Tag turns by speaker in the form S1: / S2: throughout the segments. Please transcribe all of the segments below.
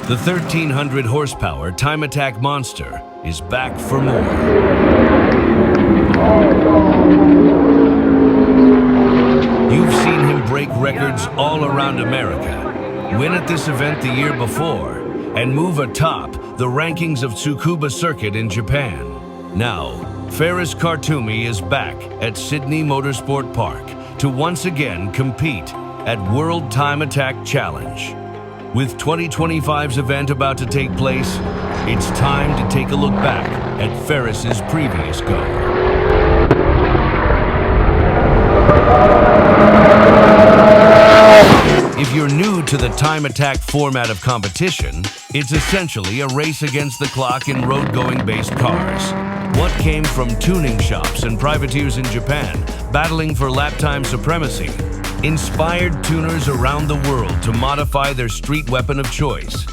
S1: The 1,300 horsepower Time Attack monster is back for more. You've seen him break records all around America, win at this event the year before, and move atop the rankings of Tsukuba Circuit in Japan. Now, Feras Qartoumy is back at Sydney Motorsport Park to once again compete at World Time Attack Challenge. With 2025's event about to take place, it's time to take a look back at Feras's previous go. If you're new to the Time Attack format of competition, it's essentially a race against the clock in road-going based cars. What came from tuning shops and privateers in Japan, battling for lap time supremacy, inspired tuners around the world to modify their street weapon of choice.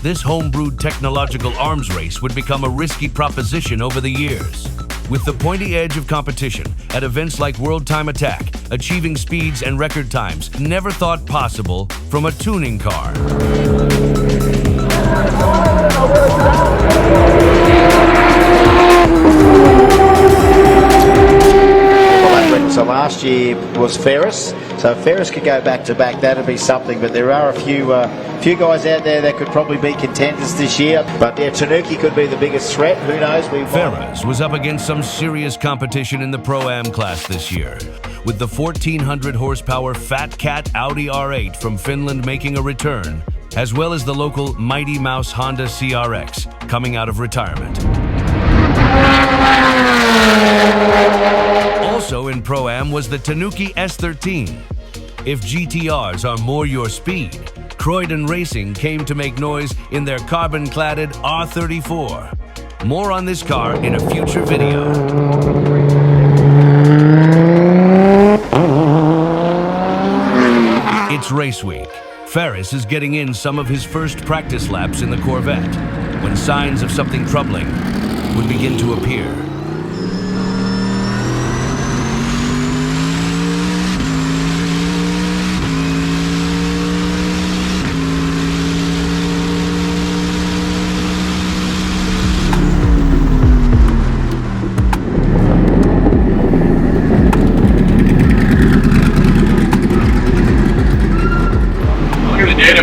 S1: This homebrewed technological arms race would become a risky proposition over the years. With the pointy edge of competition at events like World Time Attack, achieving speeds and record times never thought possible from a tuning car.
S2: So last year was Feras, so if Feras could go back to back, that'd be something. But there are a few guys out there that could probably be contenders this year. But yeah, Tanuki could be the biggest threat. Who knows?
S1: Feras was up against some serious competition in the Pro-Am class this year, with the 1,400 horsepower Fat Cat Audi R8 from Finland making a return, as well as the local Mighty Mouse Honda CRX coming out of retirement. Also in Pro-Am was the Tanuki S13. If GTRs are more your speed, Croydon Racing came to make noise in their carbon-cladded R34. More on this car in a future video. It's race week. Feras is getting in some of his first practice laps in the Corvette, when signs of something troubling would begin to appear.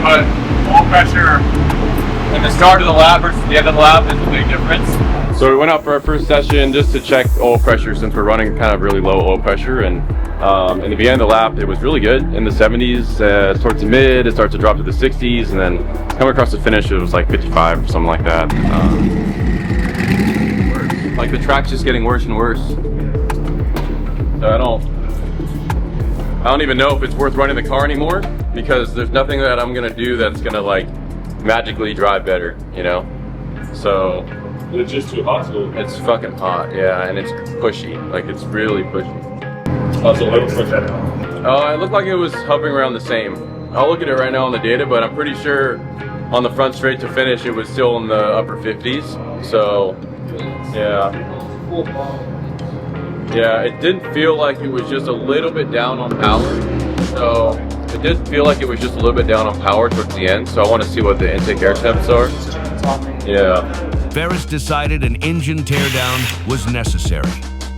S3: But oil pressure at the start of the lap versus the end of the lap is a big difference. So we went out for our first session just to check oil pressure, since we're running kind of really low oil pressure, and in the beginning of the lap it was really good in the 70s, towards the mid it started to drop to the 60s, and then coming across the finish it was like 55 or something like that. Like the track's just getting worse and worse, so I don't even know if it's worth running the car anymore, because there's nothing that I'm gonna do that's gonna like magically drive better, you know? So
S4: it's just too hot. So
S3: it's fucking hot, yeah, and it's pushy. Like it's really pushy.
S4: Oh, so let's push that.
S3: It looked like it was hovering around the same. I'll look at it right now on the data, but I'm pretty sure on the front straight to finish it was still in the upper 50s. So yeah. Yeah, it didn't feel like it was just a little bit down on power. So it did feel like it was just a little bit down on power towards the end. So I want to see what the intake air temps are. Yeah.
S1: Feras decided an engine teardown was necessary.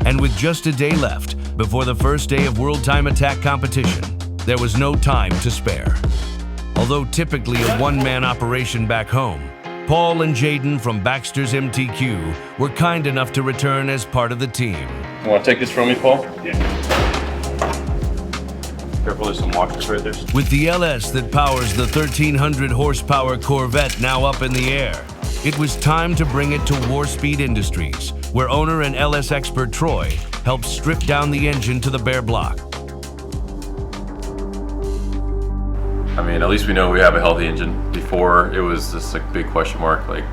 S1: And with just a day left before the first day of World Time Attack competition, there was no time to spare. Although typically a one-man operation back home, Paul and Jaden from Baxter's MTQ were kind enough to return as part of the team.
S3: You want to take this from me, Paul?
S4: Yeah.
S3: Careful, there's some washers right there.
S1: With the LS that powers the 1,300 horsepower Corvette now up in the air, it was time to bring it to Warspeed Industries, where owner and LS expert Troy helped strip down the engine to the bare block.
S5: I mean, at least we know we have a healthy engine. Before, it was just a big question mark. Like,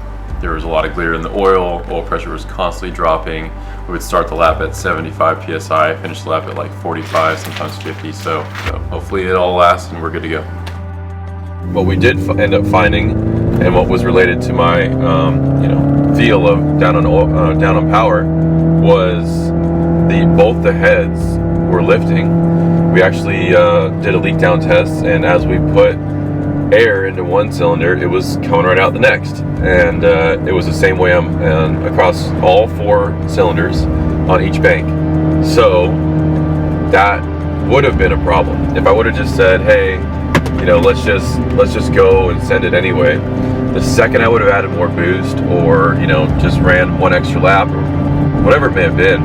S5: there was a lot of glare in the oil pressure was constantly dropping. We would start the lap at 75 PSI, finish the lap at like 45, sometimes 50. So hopefully it all lasts and we're good to go. What we did end up finding, and what was related to my, feel of down on power, was both the heads were lifting, we actually did a leak down test, and as we put air into one cylinder, it was coming right out the next, and it was the same way across all 4 cylinders on each bank. So that would have been a problem if I would have just said, hey, you know, let's just go and send it anyway. The second I would have added more boost, or you know, just ran 1 extra lap, or whatever it may have been,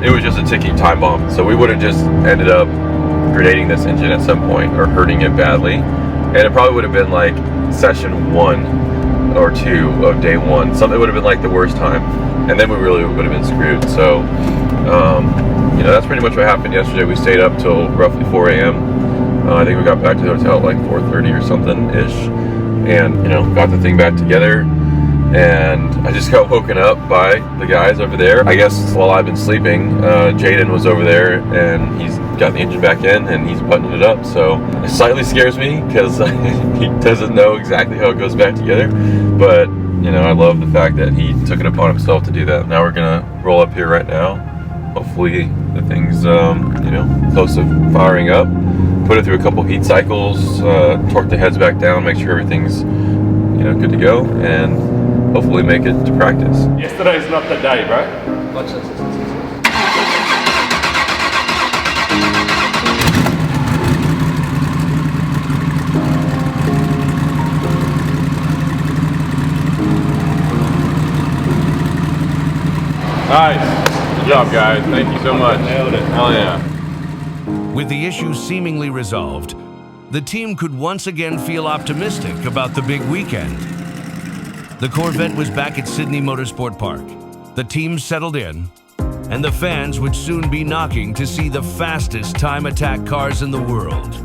S5: it was just a ticking time bomb. So we would have just ended up grenading this engine at some point, or hurting it badly. And it probably would have been like session 1 or 2 of day 1. Something would have been like the worst time, and then we really would have been screwed. So, you know, that's pretty much what happened yesterday. We stayed up till roughly 4 a.m. I think we got back to the hotel at like 4:30 or something-ish, and you know, got the thing back together. And I just got woken up by the guys over there. I guess while I've been sleeping, Jaden was over there, and he's got the engine back in and he's buttoning it up. So it slightly scares me because he doesn't know exactly how it goes back together. But you know, I love the fact that he took it upon himself to do that. Now we're gonna roll up here right now. Hopefully the thing's you know, close to firing up. Put it through a couple heat cycles, torque the heads back down, make sure everything's, you know, good to go, and hopefully make it to practice.
S4: Yesterday's not the day, bro.
S6: Watch this.
S3: Nice. Good job, guys. Thank you so much.
S4: Nailed it.
S3: Hell yeah.
S1: With the issue seemingly resolved, the team could once again feel optimistic about the big weekend. The Corvette was back at Sydney Motorsport Park. The team settled in, and the fans would soon be knocking to see the fastest time attack cars in the world.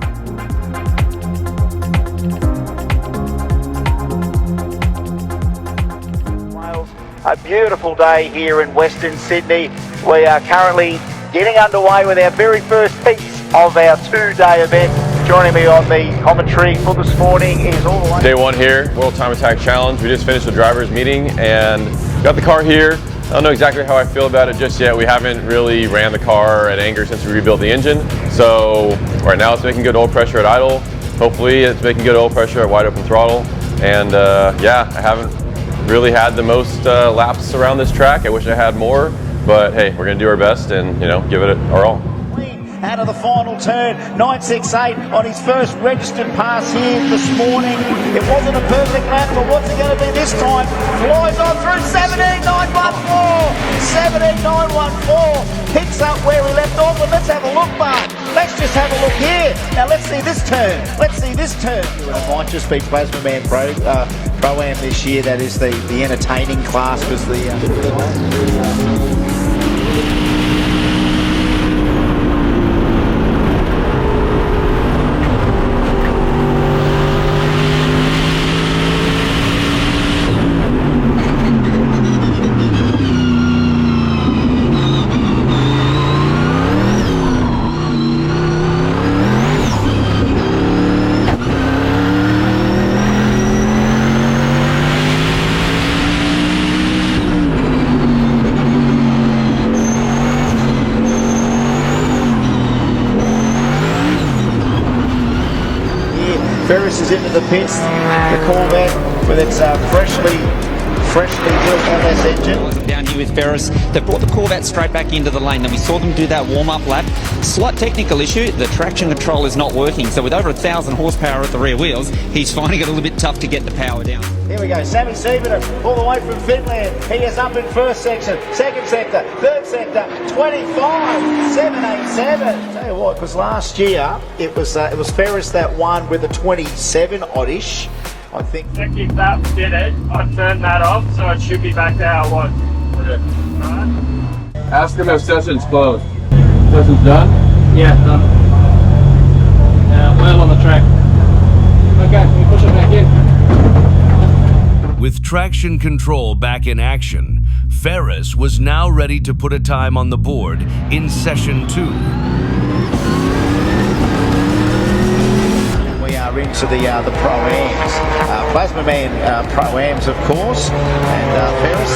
S2: A beautiful day here in Western Sydney. We are currently getting underway with our very first piece of our 2-day event. Joining me on the commentary for this morning is all the way.
S3: Day 1 here, World Time Attack Challenge. We just finished the drivers meeting and got the car here. I don't know exactly how I feel about it just yet. We haven't really ran the car at anger since we rebuilt the engine. So right now it's making good oil pressure at idle. Hopefully it's making good oil pressure at wide open throttle. And yeah, I haven't really had the most laps around this track. I wish I had more, but hey, we're gonna do our best and, you know, give it our all.
S2: Out of the final turn, 968 on his first registered pass here this morning. It wasn't a perfect lap, but what's it going to be this time? Flies on through 17.914. 17.914 picks up where we left off, and let's have a look, Bart. Let's just have a look here. Now let's see this turn. Let's see this turn. It might just be Plasma Man Pro-Am this year. That is the entertaining class, was the... Feras is into the pits, the Corvette with its freshly built LS engine.
S7: Down here with Feras, they brought the Corvette straight back into the lane. Then we saw them do that warm-up lap. Slight technical issue, the traction control is not working. So with over 1,000 horsepower at the rear wheels, he's finding it a little bit tough to get the power down.
S2: Here we go, Sammy Siebert all the way from Finland. He is up in first section, second sector, third sector, 25, 787. Tell you what, because last year it was Feras that won with a 27 oddish. I think.
S8: If that did it, I'd turn that off, so it should be back to how it was. Okay. Alright.
S3: Ask him if session's closed. Session's done?
S8: Yeah, done. Well on the track. Okay, can you push it back in?
S1: With traction control back in action, Feras was now ready to put a time on the board in session 2.
S2: Into the Pro-Ams. Plasma Man Pro-Ams, of course, and Feras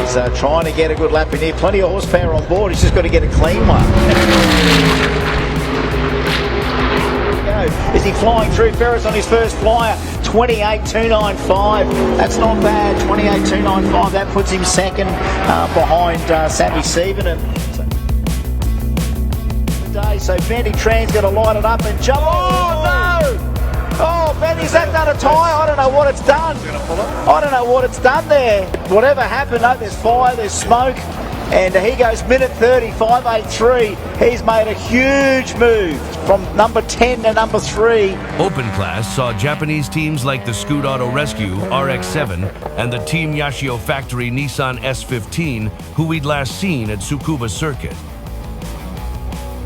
S2: is trying to get a good lap in here. Plenty of horsepower on board, he's just got to get a clean one. Is he flying through? Feras on his first flyer, 28.295. That's not bad, 28.295. That puts him second behind Sammy Sieben. So Benny Tran's going to light it up and jump. Oh, no! Oh, Benny's that done a tie? I don't know what it's done. I don't know what it's done there. Whatever happened, there's fire, there's smoke. And he goes minute 30, 5.83. He's made a huge move from number 10 to number 3.
S1: Open class saw Japanese teams like the Scoot Auto Rescue RX-7 and the Team Yashio Factory Nissan S15, who we'd last seen at Tsukuba Circuit.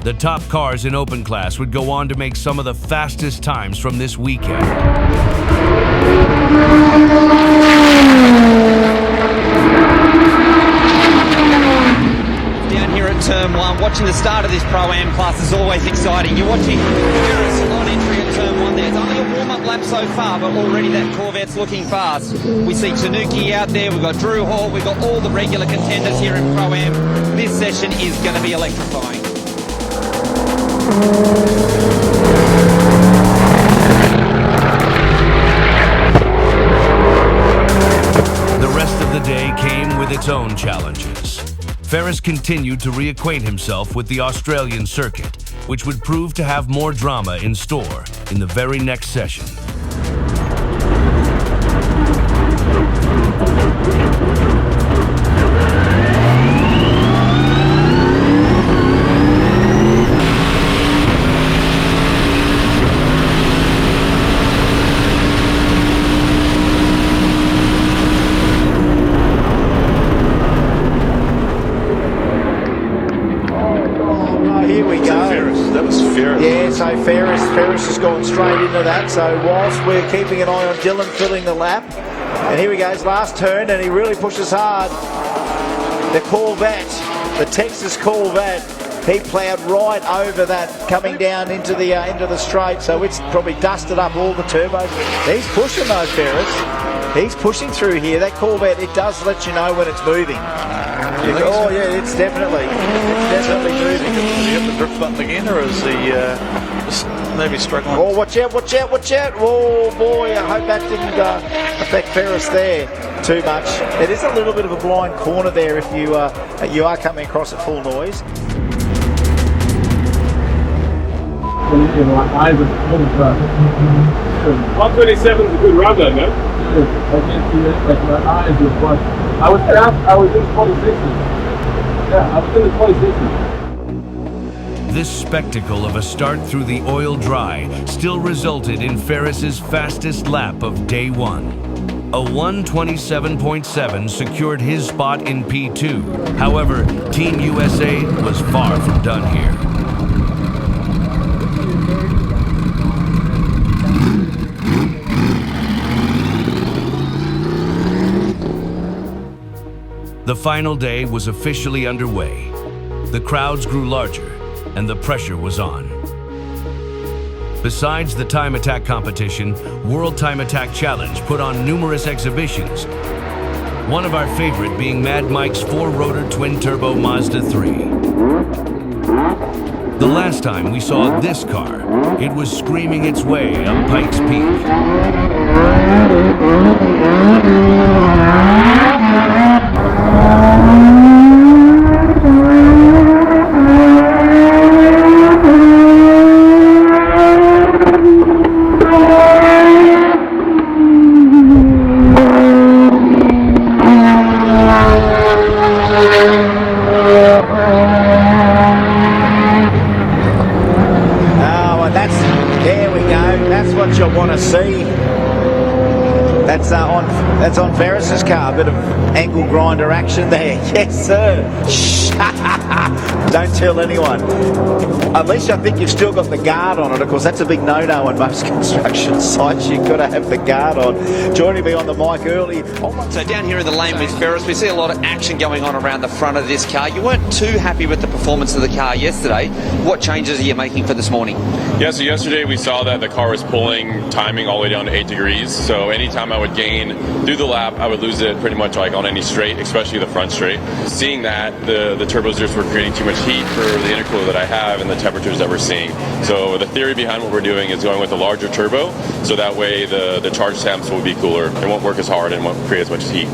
S1: The top cars in open class would go on to make some of the fastest times from this weekend.
S7: Down here at Turn 1, watching the start of this Pro-Am class is always exciting. You're watching Feras on entry at Turn 1 there. It's only a warm-up lap so far, but already that Corvette's looking fast. We see Tanuki out there, we've got Drew Hall, we've got all the regular contenders here in Pro-Am. This session is going to be electrifying.
S1: The rest of the day came with its own challenges. Feras continued to reacquaint himself with the Australian circuit, which would prove to have more drama in store in the very next session.
S2: Feras has gone straight into that, so whilst we're keeping an eye on Dylan filling the lap, and here he goes, last turn, and he really pushes hard. The Corvette, the Texas Corvette, he ploughed right over that coming down into the straight, so it's probably dusted up all the turbos. He's pushing those, Feras. He's pushing through here. That Corvette, it does let you know when it's moving. Oh yeah, it's definitely moving.
S6: Has he hit the drift button again, or is he just maybe struggling?
S2: Oh, watch out, watch out, watch out. Oh boy, I hope that didn't affect Feras there too much. It is a little bit of a blind corner there if you are coming across at full noise.
S4: 127 is a good run though, no?
S9: I can't see it, like my eyes were flushed. I was in 26s. Yeah, I was in the 26s.
S1: This spectacle of a start through the oil dry still resulted in Feras's fastest lap of day one. A 1:27.7 secured his spot in P2. However, Team USA was far from done here. The final day was officially underway. The crowds grew larger, and the pressure was on. Besides the Time Attack competition, World Time Attack Challenge put on numerous exhibitions, one of our favorite being Mad Mike's 4-rotor twin-turbo Mazda 3. The last time we saw this car, it was screaming its way up Pikes Peak. That's on Feras's car, a bit of angle grinder action there. Yes, sir. Don't tell anyone. At least I think you've still got the guard on it. Of course, that's a big no-no on most construction sites. You've got to have the guard on. Joining me on the mic early.
S7: So down here in the lane with Feras, we see a lot of action going on around the front of this car. You weren't too happy with the performance of the car yesterday. What changes are you making for this morning?
S3: Yeah, so yesterday we saw that the car was pulling timing all the way down to 8 degrees. So anytime I I would gain through the lap, I would lose it pretty much like on any straight, especially the front straight. Seeing that, the turbos just were creating too much heat for the intercooler that I have and the temperatures that we're seeing. So the theory behind what we're doing is going with a larger turbo, so that way the charge temps will be cooler. It won't work as hard and won't create as much heat.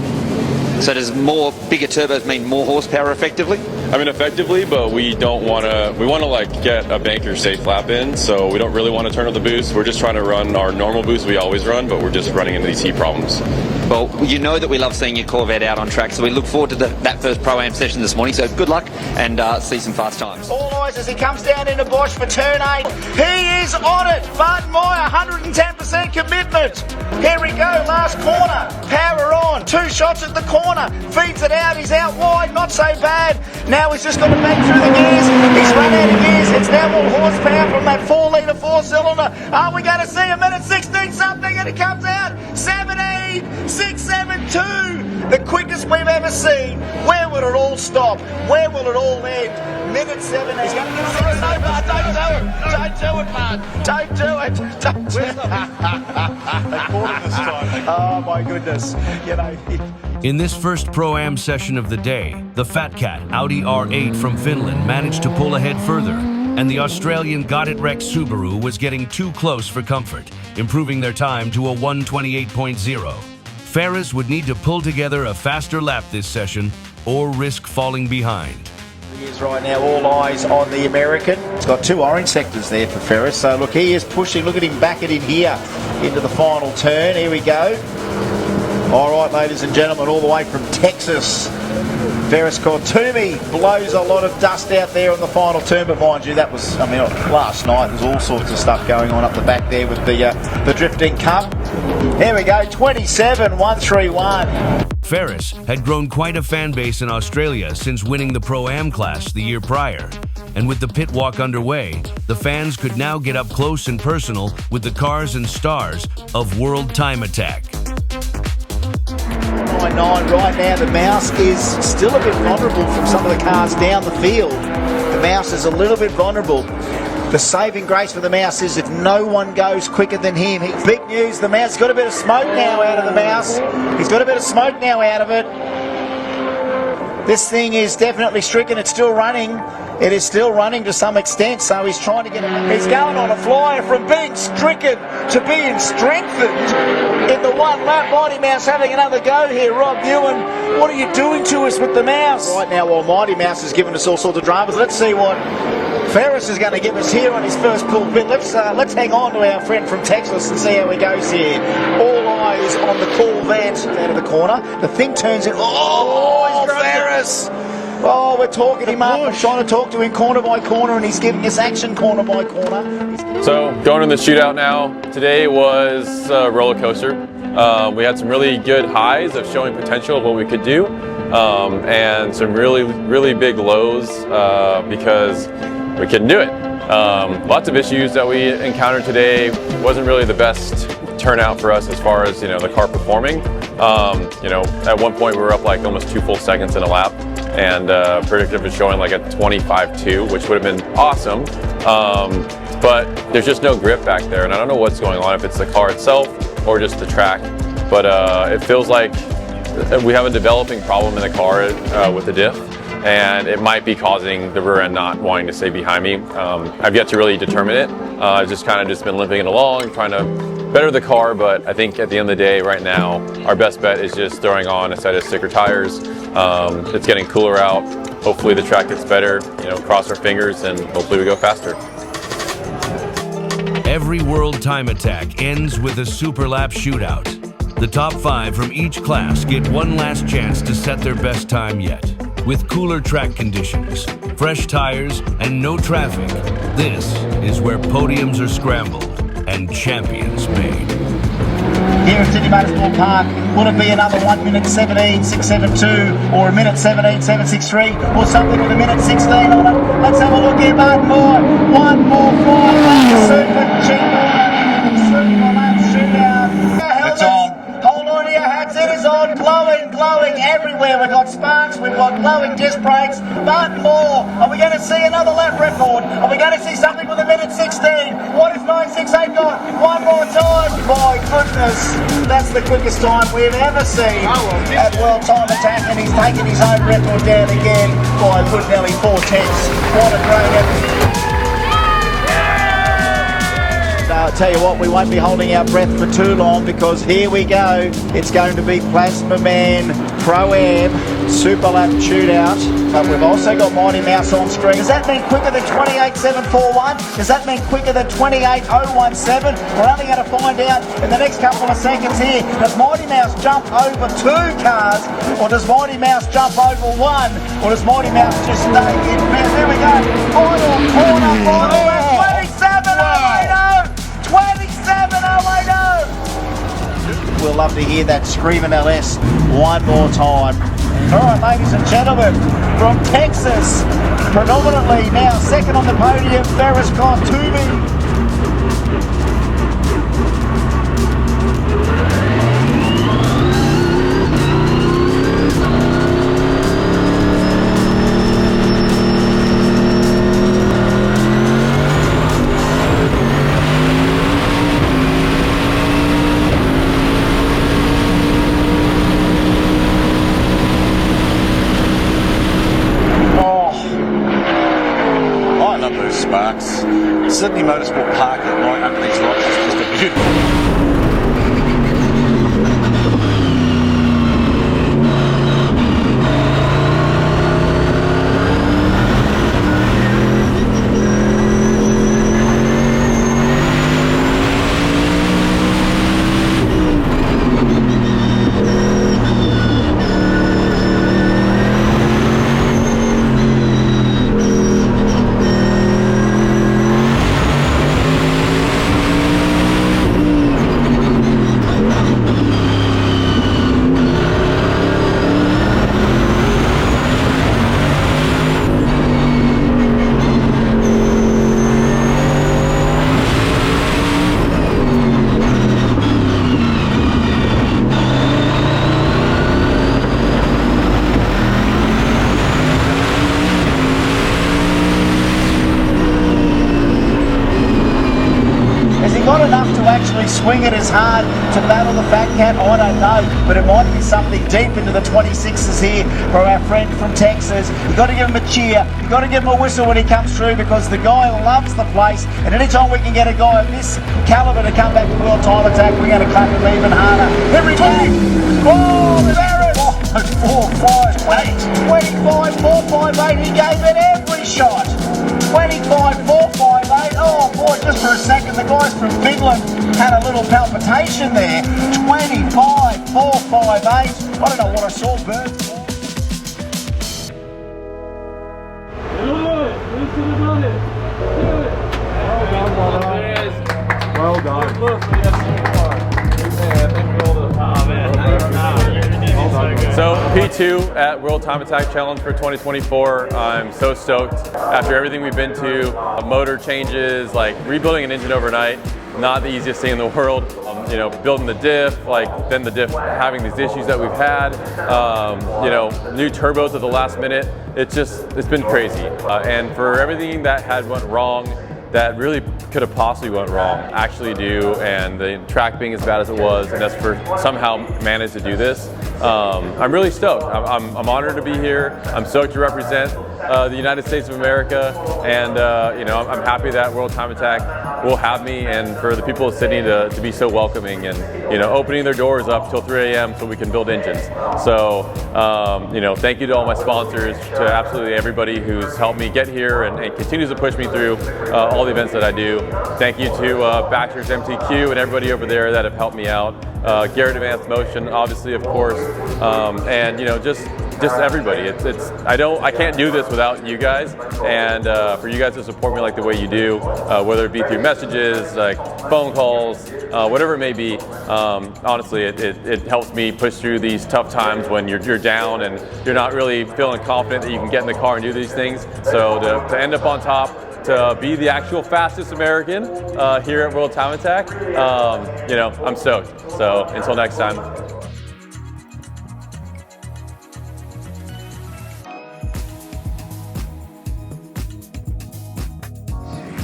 S7: So does bigger turbos mean more horsepower effectively?
S3: I mean, effectively, but we don't want to. We want to like get a banker safe lap in, so we don't really want to turn on the boost. We're just trying to run our normal boost we always run, but we're just running into these heat problems.
S7: Well, you know that we love seeing your Corvette out on track, so we look forward to that first Pro-Am session this morning. So good luck and see some fast times.
S2: All eyes as he comes down into Bosch for turn 8. He is on it. Martin Moyer, 110% commitment. Here we go, last corner. Power on. 2 shots at the corner. Feeds it out. He's out wide. Not so bad. Now he's just got to bang through the gears. He's run out of gears. It's now all horsepower from that 4-litre 4-cylinder. Are we going to see a minute 16 something? And it comes out 17.672. The quickest we've ever seen. Where will it all stop? Where will it all end? Minute 17. He's going to get a no, Bart, don't do it. Don't do it, Bart. Don't do it. Don't do it. Oh my goodness. You know.
S1: In this first Pro-Am session of the day, the Fat Cat Audi R8 from Finland managed to pull ahead further, and the Australian Got It Wrecked Subaru was getting too close for comfort, improving their time to a 1:28.0. Feras would need to pull together a faster lap this session or risk falling behind.
S2: He is right now, all eyes on the American. It's got 2 orange sectors there for Feras. So look, he is pushing. Look at him back it in here into the final turn. Here we go. All right, ladies and gentlemen, all the way from Texas, Feras Qartoumy blows a lot of dust out there on the final turn. But mind you, that was, I mean, last night there's all sorts of stuff going on up the back there with the drifting cup. Here we go, 27.131.
S1: Feras had grown quite a fan base in Australia since winning the Pro-Am class the year prior. And with the pit walk underway, the fans could now get up close and personal with the cars and stars of World Time Attack.
S2: 9 right now. The mouse is still a bit vulnerable from some of the cars down the field. The mouse is a little bit vulnerable. The saving grace for the mouse is if no one goes quicker than him. Big news, the mouse has got a bit of smoke now out of the mouse. He's got a bit of smoke now out of it. This thing is definitely stricken. It's still running. It is still running to some extent, so he's trying to get it. He's going on a flyer from being stricken to being strengthened in the 1 lap. Mighty Mouse having another go here. Rob Ewan, what are you doing to us with the mouse? Right now, while Mighty Mouse has given us all sorts of dramas, let's see what Feras is going to give us here on his first pull bit. Let's hang on to our friend from Texas and see how he goes here. All eyes on the Corvette out of the corner. The thing turns in. Oh, Feras! Oh, we're talking him up. I'm trying to talk to him corner by corner, and he's giving us action corner by corner.
S3: So going in the shootout now. Today was a roller coaster. We had some really good highs of showing potential of what we could do, and some really big lows because we couldn't do it. Lots of issues that we encountered today. Wasn't really the best turnout for us as far as the car performing. At one point we were up like almost 2 full seconds in a lap, and predictive is showing like a 25.2, which would have been awesome. But there's just no grip back there, and I don't know what's going on, if it's the car itself or just the track. But it feels like we have a developing problem in the car with the diff, and it might be causing the rear end not wanting to stay behind me. I've yet to really determine it. I've just been limping it along, trying to better the car, but I think at the end of the day right now, our best bet is just throwing on a set of sticker tires. It's getting cooler out. Hopefully the track gets better, cross our fingers, and hopefully we go faster.
S1: Every World Time Attack ends with a super lap shootout. The top 5 from each class get one last chance to set their best time yet. With cooler track conditions, fresh tires, and no traffic, this is where podiums are scrambled and champions made.
S2: Here at Sydney Motorsport Park, will it be another 1 minute 17.672 or a minute 17.763 or something with a minute 16 on it? Let's have a look here, Martin Moore. 1 more 5 laps, super cheap shootout. It's on. Hold on to your hats, it is on, glowing everywhere. We've got sparks, we've got glowing disc brakes. Martin Moore, are we going to see another lap record? Are we going to see something with a minute 16? What is 968 got? One more time. My goodness, that's the quickest time we've ever seen at World Time Attack, and he's taken his own record down again by a good nearly 4 tenths. What a great effort. I'll tell you what, we won't be holding our breath for too long, because here we go. It's going to be Plasma Man Pro-Am Super Lap Shootout. But we've also got Mighty Mouse on screen. Does that mean quicker than 28.741? Does that mean quicker than 28.017? We're only going to find out in the next couple of seconds here. Does Mighty Mouse jump over 2 cars, or does Mighty Mouse jump over 1, or does Mighty Mouse just stay in fifth? There we go. Final corner, final lap, 27.080! 27.080! We'll love to hear that screaming LS one more time. All right, ladies and gentlemen, from Texas, predominantly now second on the podium, Feras Qartoumy.
S6: Sydney Motorsport Park at night under these lights is just a beautiful. Actually swing it as hard to battle the Fat Cat? I don't know, but it might be something deep into the 26s here for our friend from Texas. You've got to give him a cheer, you've got to give him a whistle when he comes through, because the guy loves the place, and anytime we can get a guy of this caliber to come back to World Time Attack, we're going to clap him even harder. Every day! Oh, Feras! 25.458, he gave it every shot. 25.458. Oh boy, just for a second, the guys from Finland had a little palpitation there. 25.458. I don't know what I saw, Bert.
S9: Well done.
S3: So P2 at World Time Attack Challenge for 2024. I'm so stoked. After everything we've been to, motor changes, like rebuilding an engine overnight, not the easiest thing in the world. You know, building the diff, then the diff having these issues that we've had. You know, new turbos at the last minute. It's been crazy. And for everything that had went wrong, that really could have possibly went wrong, actually do, and the track being as bad as it was, and us for somehow managed to do this. I'm really stoked. I'm honored to be here. I'm stoked to represent the United States of America, and you know, I'm happy that World Time Attack will have me, and for the people of Sydney to be so welcoming, and you know, opening their doors up till 3 a.m. so we can build engines. So you know, thank you to all my sponsors, to absolutely everybody who's helped me get here and continues to push me through all the events that I do. Thank you to Bachelor's MTQ and everybody over there that have helped me out. Garrett Advanced Motion, obviously, of course, and you know, just everybody. I can't do this without you guys, and for you guys to support me like the way you do, whether it be through messages, like phone calls, whatever it may be. Honestly, it helps me push through these tough times when you're down and you're not really feeling confident that you can get in the car and do these things. So to end up on top, to be the actual fastest American here at World Time Attack, you know, I'm stoked. So until next time.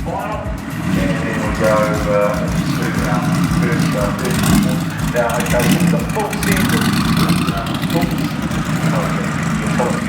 S8: Final.
S9: go yeah, okay, so you've got 4 seasons. Okay, you're following